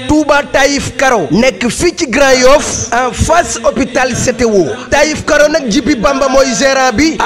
Touba Taïf Karo nekk fii ci Grand Yoff en face hôpital CTO Taïf Karo nag Jibi Bamba mooy gérant bi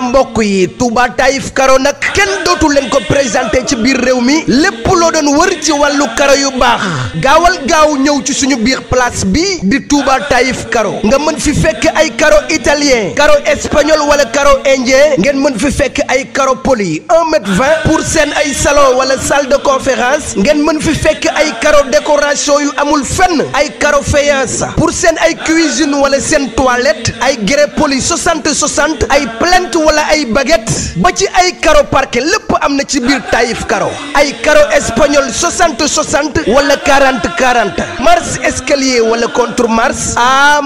mbokk yi Touba Taïf Karo nag kenn dootu leen ko présenté ci biir réew mi lépp loo doon wër ci wàllu karo yu baax gaawal gaaw ñëw ci suñu biir place bi di Touba Taïf Karo nga mën fi fekk ay karo italien karo espagnol wala karo indien ngeen mën fi fekk ay karo poli 1,20 m pour seen ay salon wala salle de conférence ngeen mën fi fekk ay karo décoration yu amul fenn ay karo faïence pour seen ay cuisine wala seen toilette ay grès poli 60 ay plinthe wala ay baguette ba ci ay karo parquet lépp am na ci biir Taïf Karo ay karo espagnol 60 wala 40 marche escalier wala contre marche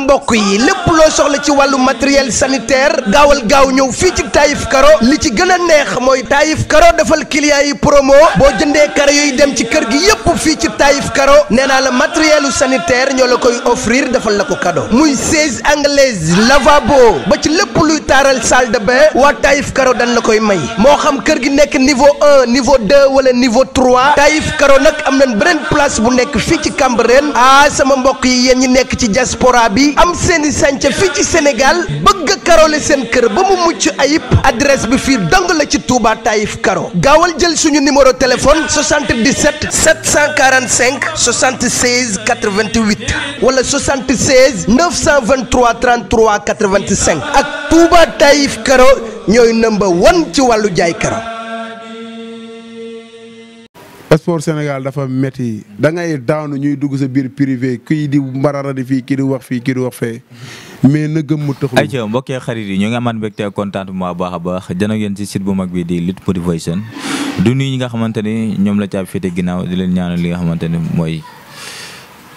mbokk yi lépp loo soxla ci wàllu matériel sanitaire gaawal gaaw ñëw fii ci Taïf Karo li ci gën a neex mooy Taïf Karo defal client yi promo boo jëndee karo yooyu dem ci kër gi yépp fii ci Taïf Karo nee naa la matériel sanitaire ñoo la koy offrir defal la ko cadeau muy siège anglaise lavabo ba ci lépp luy taaral salle de bain waa Taïf Karo dañ la koy may moo xam kër gi nekk niveau 1 niveau 2 wala niveau 3 Taïf Karo nag am nañ beneen place bu nekk fii ci Cambérène sama mbokk yi yéen ñi nekk ci diaspora bi am seeni sànca fii ci Sénégal bëgg a karole seen kër ba mu mucc ayib adresse bi fii dong la ci Touba Taïf Karo gaawal jël suñu numéro téléphone 77 745 76 88 wala 76 923 33 85 ak Touba Taïf Karo ñooy number 1 ci wàllu jaay karo. sport Sénégal dafa métti da ngay daanu ñuy dugg sa biir privé kii di mbarara di fii kii di wax fii kii di wax fee mais na gëm mu taxul. ayca mbokkee xarit yi ñu ngi amaat mbégte contentement baax a baax jën ak yéen ci site bu mag bi di Lutte Motivation du nuyu ñi nga xamante ni ñoom la caa féete ginnaaw di leen ñaanal li nga xamante ni mooy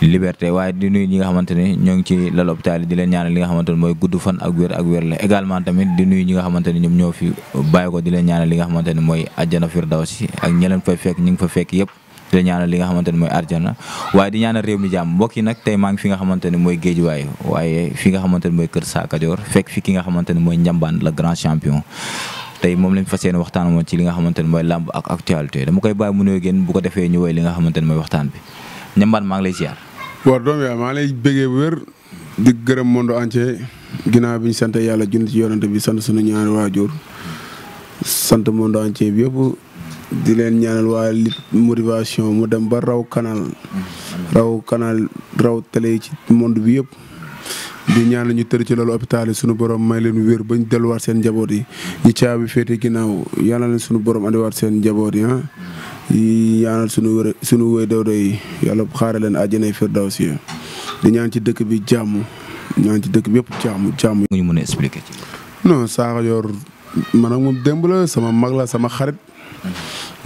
liberté waaye di nuyu ñi nga xamante ni ñoo ngi ci lal hôpital yi di leen ñaanal li nga xamante ni mooy gudd fan ak wér la également tamit di nuyu ñi nga xamante ni ñoom ñoo fi bàyyi ko di leen ñaanal li nga xamante ni mooy àjjana firdawsi ak ñi leen fay fekk ñi ngi fa fekk yëpp di leen ñaanal li nga xamante ni mooy àjjana waaye di ñaanal réew mi jàmm mbokk yi nag tey maa ngi fi nga xamante ni mooy Géejuwaay waaye fi nga xamante ni mooy Kër Sa Kajoor fekk fi ki nga xamante ni mooy Ndiambane le grand champion tey moom lañ fas yéene waxtaan moom ci li nga xamante ni mooy làmb ak actualité dama koy bàyyi mu nuyoo génn bu ko defee ñu woy li nga xamante ni mooy waxtaan bi Ndiambane maa ngi lay ziar. waaw doom yaa maa lay bëggee bu wér di gërëm monde entier ginnaaw bi ñu sant yàlla junni ci yonante bi sant suñu ñaari waajur sant monde entier bi yëpp di leen ñaanal waa Lutte Motivation mu dem ba raw canal raw télé yi ci monde bi yëpp di ñaanal ñu tëdd ci loolu hôpital yi suñu borom may leen wér bañ delluwaat seen njaboot yi ñi caabi féete ginnaaw yàlla leen suñu borom andiwaat seen njaboot yi ñaanal suñu wéy dawdo yi yàlla xaare leen àjjana firdawsi di ñaan ci dëkk bi jàmm ñaan ci dëkk bi yëpp jàmm. ñu mën a expliquer ci. non Sa Kajoor man ak moom démb la sama mag la sama xarit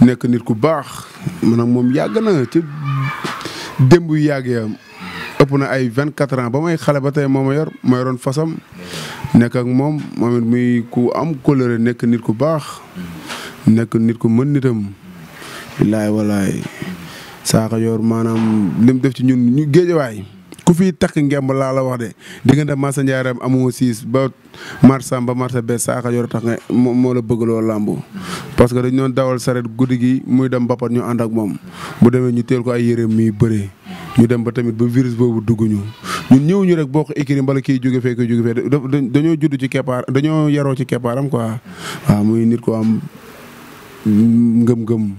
nekk nit ku baax man ak moom yàgg na ci démb yu yàgg ya ëpp na ay 24 ans ba may xale ba tey moo ma yor ma yoroon fasam nekk ak moom it muy ku am colère nekk nit ku baax nekk nit ku mën nitam. bilaay walaay Sa Kajoor maanaam lim def ci ñun ñu Géejawaay ku fi takk ngemb laa la wax de diggante Massa Ndiarème amoo siis ba Marsam ba Marsa be Sa Kajoor tax nga moo la bëgg loo làmb parce que dañ doon dawal saret guddi gi muy dem mbapat ñu ànd ak moom bu demee ñu teel ko ay yére muy bëree ñu dem ba tamit ba virus boobu dugg ñun ñëw ñu rek boo ko écrit mbala kii jóge fee dañoo judd ci keppaar dañoo yaroo ci keppaaram quoi waaw muy nit ko am ngëm-ngëm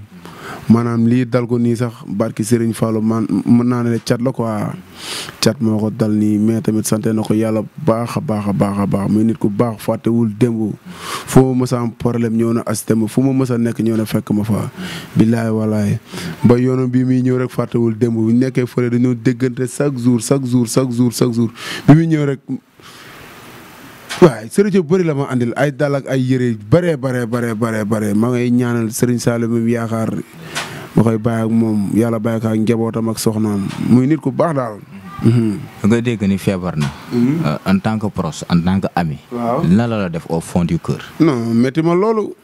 maanaam lii dal ko nii sax barki Serigne Fallou man mën naa ne cat la quoi cat moo ko dal nii mais tamit sante na ko yàlla baax a baax muy nit ku baax fàttewul démb fu ma mës a am problème ñëw na assisté ma fu ma mës a nekk ñëw na fekk ma fa billaay walaay ba yoonam bii muy ñëw rek fàttewul démb bu nekkee fële dañoo déggante chaque jour bi muy ñëw rek waaye sëriñ yu bëri la ma andil ay dal ak ay yére bare ma ngay ñaanal Serigne Saliou mi yaakaar ma koy bàyyi ak moom yàlla bàyyi ko ak njabootam ak soxnaam muy nit ku baax daal. da ngay dégg ni feebar na. en tant que proche en tant que ami. waaw lan la def au fond du cœur. non métti ma loolu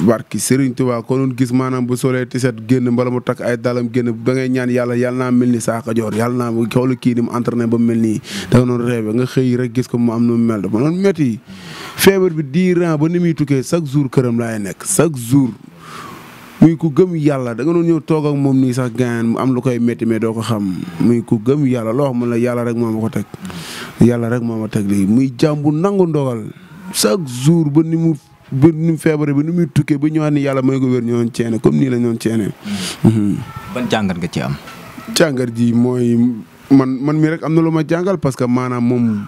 barki Serigne Touba ko doon gis maanaam bu solee tiset génn mbala mu takk ay dalam génn da ngay ñaan yàlla naa mel ni Sakho Dior yàlla naa xool kii ni mu entraîné ba mel nii da nga doon rêvé nga xëy rek gis ko mu am nu mu mel dafa doon métti feebar bi 10 ans ba ni muy tukkee chaque jour këram laay nekk chaque jour muy ku gëm yàlla da nga doon ñëw toog ak moom nii sax gaan mu am lu koy métti mais doo ko xam muy ku gëm yàlla loo xam ne la yàlla rek moo ma ko teg yàlla rek moo ma teg lii muy jàmbu nangu ndogal chaque jour ba ni mu feebaree ba ni muy tukkee ba ñëwaat ni yàlla may ko wér ñoo doon ceene comme nii la ñoon ceene. ban jàngat nga ci am. jàngat ji mooy man mi rek am na lu ma jàngal parce que maanaam moom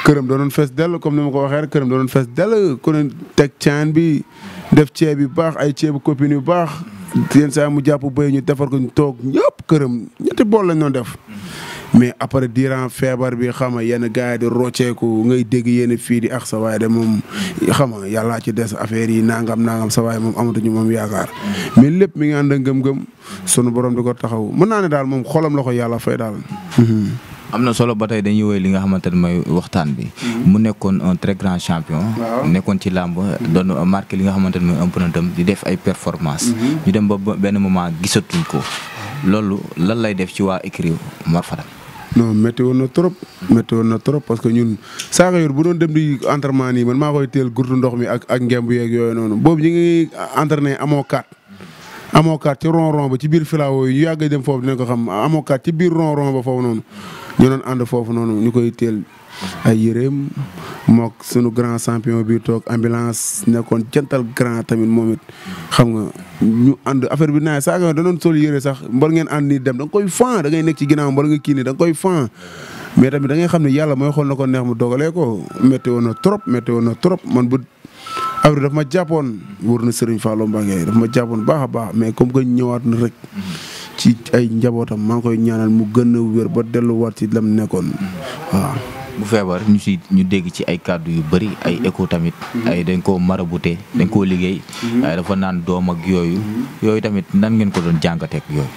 këram da doon fees dell comme ni ma ko waxee rek këram da doon fees dell ku ne teg caan bi def ceeb yu baax ay ceebu copine yu baax yenn saa mu jàpp bëy ñu defar ko ñu toog ñëpp këram ñetti bool lañ doon def. mais après durant feebar bi xam nga yenn gars yi di rocceeku ngay dégg yenn fii di ak sa waay de moom xam nga yàllaa ci des affaire yi nangam sa waay moom amatuñu moom yaakaar mais lépp mi ngi ànd ak ngëm-ngëm sunu borom di ko taxaw mën naa ne daal moom xolam la ko yàlla fay daal. am na solo ba tey dañuy woy li nga xamante ne mooy waxtaan bi. mu nekkoon un très grand champion. nekkoon ci làmb doon marqué li nga xamante ne mooy empreinte am di def ay performance ñu dem ba benn moment gisatuñ ko loolu lan lay def ci waa écurie Mor Fadam. non métti woon na trop parce que ñun Sakho Dior bu doon dem di entraînement nii man maa koy teel gurtu ndox mi ak ngemb yeeg yooyu noonu boobu ñu ngi entraîné amoo kaat ci rond ba ci biir filao yi ñu yàgg dem foofu dinañ ko xam amoo kaat ci biir rond ba foofu noonu ñu doon ànd foofu noonu ñu koy teel ay yëreem mook sunu grand champion bi toog ambulance nekkoon jantal grand tamit moom it xam nga ñu ànd affaire bi naay Sakho Dior da doon sol yëre sax mbal ngeen ànd nii dem da nga koy fan da ngay nekk ci ginnaaw mbal nga kii nii da nga koy fan mais tamit da ngay xam ne yàlla mooy xool na ko neex mu dogalee ko métti woon na trop man bu affaire daf ma jàppoon wóor na Serigne Fallou Mbacké daf ma jàppoon baax a baax mais comme que ñëwaat na rek ci ay njabootam maa ngi koy ñaanal mu gën a wér ba delluwaat ci lam nekkoon waaw. bu feebar ñu dégg ci ay kàddu yu bëri ay écho tamit. ay dañ koo marabouté dañ koo liggéey. ay dafa naan doom ak yooyu tamit nan ngeen ko doon jàngateeg yooyu.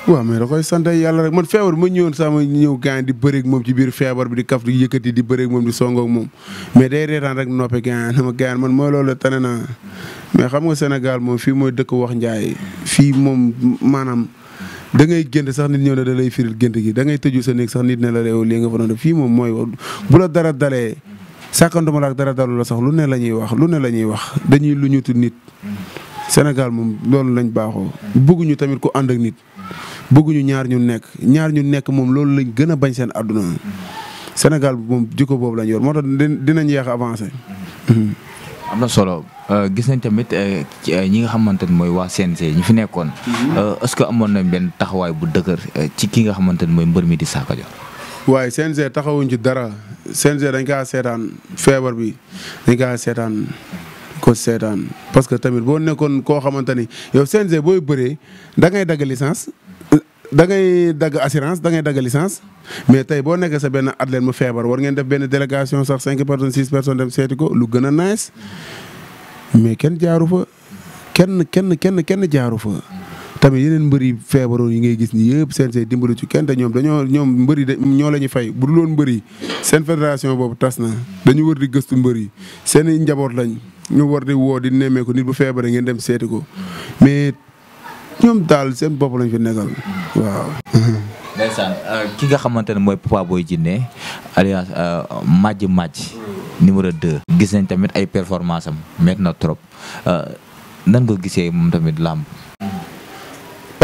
waaw mais da koy sant yàlla rek man feebar ma ñëwoon sax ma ñëw gaañ di bëreeg moom ci biir feebar bi di kaf di yëkkati di bëreeg moom di songoog moom mais day reetaan rek noppi gaañ sama gaañ man mooy loolu tane naa mais xam nga Sénégal moom fii mooy dëkk wax njaay fii moom maanaam da ngay gént sax nit ñëw ne da lay firil gént gi da ngay tëju sa néeg sax nit ne la réew lii nga fa doon def fii moom mooy bu la dara dalee sàkkantuma la ak dara dalu la sax lu ne la ñuy wax dañuy lu ñutu nit Sénégal moom loolu lañ baaxoo bëgguñu tamit ku ànd ak nit bëgguñu ñaar ñu nekk moom loolu lañ gën a bañ seen àdduna Sénégal moom jikko boobu lañ yor moo tax dinañ yeex avancé. am na solo gis nañ tamit ñi nga xamante ne mooy waa CNG ñu fi nekkoon. est-ce que amoon nañ benn taxawaay bu dëgër ci ki nga xamante ne mooy mbër mi di Sakho Dior. waaye CNG taxawuñ ci dara CNG dañ kaa seetaan feebar bi dañ kaa seetaan. parce que tamit boo nekkoon koo xamante ni yow CNG booy bëree da ngay dagg licence da ngay dagg assurance da ngay dagg licence mais tey boo nekkee sa benn athlète mu feebar war ngeen def benn délégation sax 5 personnes 6 personnes dem seeti ko lu gën a nice mais kenn jaaru fa kenn jaaru fa. tamit yeneen mbëri feebaroon yi ngay gis ni yëpp CNG dimbali ci kenn te ñoom mbëri ñoo la ñuy fay bu dul woon mbëri seen fédération boobu tas na dañu war di gëstu mbëri seen i njaboot lañ ñu war di woo di nemmeeku nit bu feebaree ngeen dem seeti ko mais ñoom daal seen bopp lañ fi nekkal waaw. ndeysaan ki nga xamante ne mooy Papa Boy Djiné alias Madji numéro 2. gis nañ tamit ay performance am métti na trop nan nga gisee moom tamit làmb.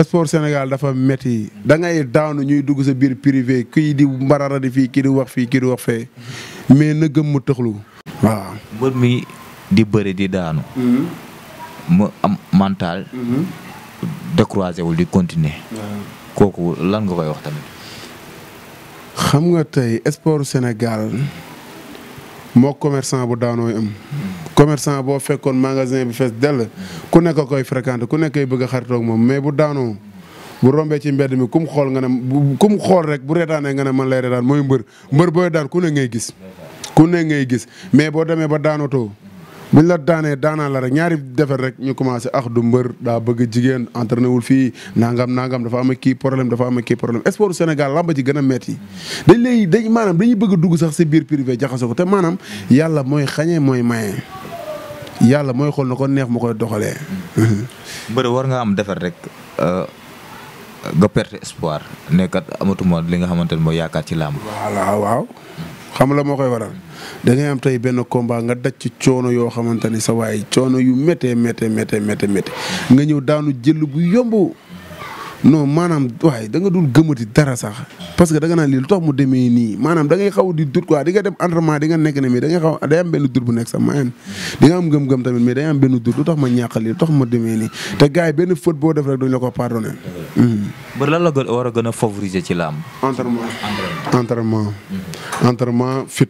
sport Sénégal dafa métti da ngay daanu ñuy dugg sa biir privé kii di mbarara di fii kii di wax fii kii di wax fee mais na gëm mu tëxlu waaw. mbër mi di bëri di daanu. mu am mental. découragé wul di continuer. kooku lan nga koy wax tamit. xam nga tey sport Sénégal moo commerçant bu daanooy am. commerçant boo fekkoon magasin bi fees dell ku nekk koy fréquenté ku nekk bëgg a xaritoog moom mais bu daanoo bu rombee ci mbedd mi kum xool nga ne kum xool rek bu reetaanee nga ne man lay reetaan mooy mbër booy daan ku ne ngay gis mais boo demee ba daanatoo buñ la daanee daanaa la rek ñaari defar rek ñu commencé du mbër daa bëgg jigéen entraîné wul fii nangam dafa am kii problème sport Sénégal lamba ci gën a metti maanaam dañuy bëgg a dugg sax si biir privé jaxasoo ko te maanaam yàlla mooy xañee mooy maye yàlla mooy xool na ko neex ma koy doxalee. mbër war nga am defar rek nga perte espoir nekkat amatuma li nga xamante ne mooy yaakaar ci làmb. voilà waaw xam la moo koy waral da ngay am tey benn combat nga daj ci coono yoo xamante ni sa waay coono yu méttee nga ñëw daanu jël bu yomb. non maanaam waaye da nga dul gëmati dara sax parce que da nga naan lii lu tax mu demee nii maanaam da ngay xaw di dut quoi di nga dem entraînement di nga nekk ne mais da ngay xaw day am benn dut bu nekk sax mayen di nga am gëm-gëm tamit mais day am benn dut lu tax ma ñàkk lii lu tax ma demee nii te gars yi benn faute boo def rek duñ la ko pardonné. ba lan la war a gën a favoriser ci làmb. entraînement fit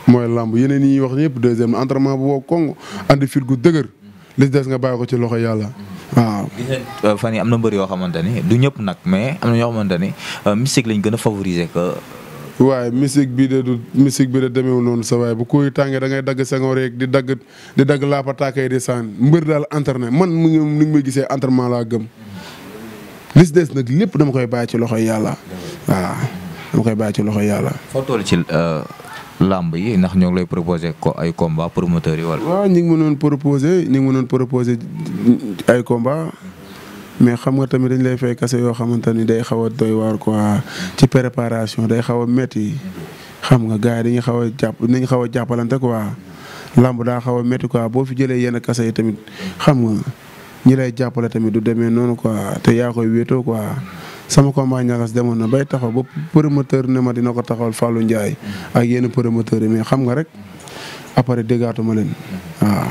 mooy làmb yeneen yi wax ñëpp deuxième entraînement bu wow koŋŋ andi fit gu dëgër li des nga bàyyi ko ci loxo yàlla. waaw fan yi am na mbër yoo xamante ni du ñëpp nag mais am na ñoo xamante ni mystique lañ gën a favoriser que. waaye mystique bi de demeewul noonu sa waaye bu kuy tàngee da ngay dagg sengoor yeeg di dagg laapataakay di saan mbër daal entraîné man mu ngi ni may gisee entraînement laa gëm. li des nag lépp dama koy bàyyi ci loxoy yàlla. waaw dama koy bàyyi ci loxoy yàlla. foo toll ci làmb yi ndax ñoo ngi lay proposé ko ay combat promoteurs yi wala. waaw ñu ngi mënoon proposé ay combat mais xam nga tamit dañ lay fay kase yoo xamante ni day xaw a doy waar quoi ci préparation day xaw a métti xam nga gars yi dañuy xaw a jàppalante quoi làmb daa xaw a métti quoi boo fi jëlee yenn kase yi tamit xam nga ñi lay jàppale tamit du demee noonu quoi te yaa koy wéetoo quoi. sama combat ñagas demoon na bay taxaw ba promoteur ne ma dina ko taxawal Fallou Ndiaye ak yenn promoteurs yi mais xam nga rek après déggaatuma leen waaw.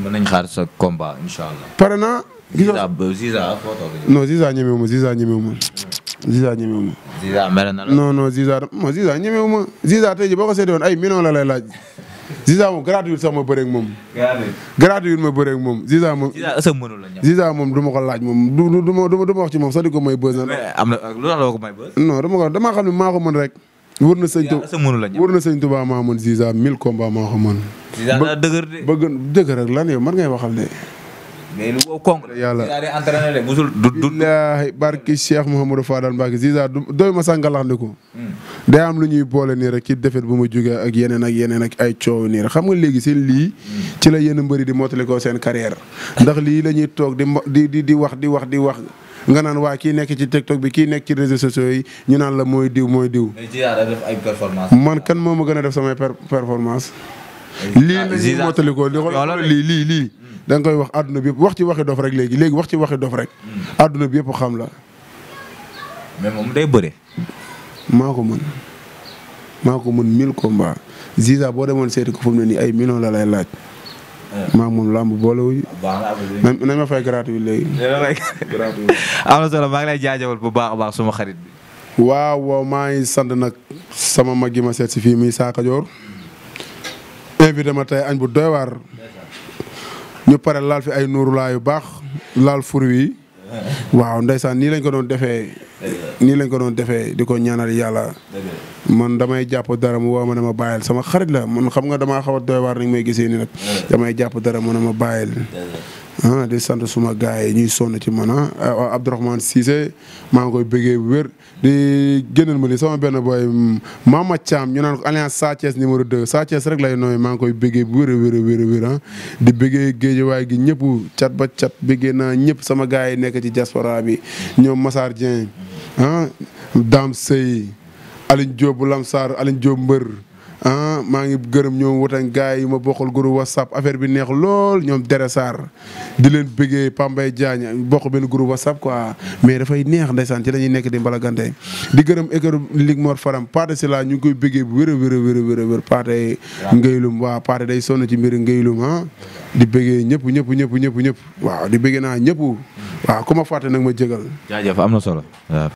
mën nañ xaar sa combat incha allah. pare naa. Ziza non Ziza ñemewu ma Ziza ñemewu ma. non Ziza ñemewu ma Ziza tey ji boo ko seetee woon ay millions la lay laaj. Ziza moom gratuit sax ma bëreeg moom. gratuit ma bëreeg moom Ziza moom. Ziza moom du ma ko laaj moom du ma wax ci moom sax di ko may bës na. mais am na lu tax la ko may bës. non damaa xam ne maa ko mën rek. wër na sëñ Tuubaa maa mën Ziza 1000 combats maa ko mën. Ziza daa dëgër de. dëgër rek lan yow man ngay waxal de. mais lu konk yàlla Ziza day entraîné de musul du. billaahi barki Cheikh Mouhamadou Fadal Mbacke Ziza doy ma sax ngalaxndiku. day am lu ñuy boole nii rek ci defet bu ma jógee ak yeneen ak ay coow nii rek xam nga léegi seen lii ci la yenn mbëri di mottali ko seen carrière ndax lii la ñuy toog di wax nga naan waa kii nekk ci TikTok bi kii nekk ci réseaux sociaux yi ñu naan la mooy diw. mais Ziza da def ay performance. man kan moo ma gën a def samay performance. lii la ñuy mottali ko lii. da nga koy wax àdduna bi yëpp wax ci waxi dof rek léegi wax ci waxi dof rek. àdduna bi yëpp xam la. mais moom day bëre. maa ko mën 1000 combats Ziza boo demoon seeti ko fu mu ne nii ay millions la lay laaj. maa moom lamb boolewuñu. nañ ma fay gratuit léegi. am na solo maa ngi lay jaajëfal bu baax a baax suma xarit bi. waaw maa ngi sant nag sama mag gi ma seet si fii muy Sakka Dior. invité ma tey añ bu doy waar. ñu pare laal fi ay nuurulaa yu baax laal fur wi. waaw ndeysaan nii lañ ko doon defee di ko ñaanal yàlla. man damay jàpp dara mu woo ma ne ma bàyyil sama xarit la man xam nga damaa xaw a doy waar ni may gisee nii nag. damay jàpp dara mu ne ma bàyyil. di sant suma gars yi ñuy sonn ci man Abdourahmane Cissé maa ngi koy bëggee bu wér di génnal ma li sama benn boy Mama Thiam ñu naan ko alliance Sa Thiès numéro 2 Sa Thiès rek lay nooy maa ngi koy bëggee bu wér di bëggee géejewaay gi ñëpp cat ba cat bëggee naa ñëpp sama gars yi nekk ci diaspora bi ñoom Massar Dieng Dame Sey Aline Diop bu Lamsar Aline Diop mbër maa ngi gërëm ñoom wutan gars yi ma bokkal groupe WhatsApp affaire bi neex lool ñoom Dere Sarr di leen bëggee Pambay Diagne bokk benn groupe WhatsApp quoi mais dafay neex ndeysaan ci la ñuy nekk di mbalagante di gërëm école Ligue Mor Faram Paate si la ñu ngi koy bëggee bu wér Paate Ngaylum waaw Paate day sonn ci mbiri Ngaylum di bëggee ñëpp waaw di bëggee naa ñëpp waaw ku ma fàtte nag ma jégal jaajëf am na solo waaw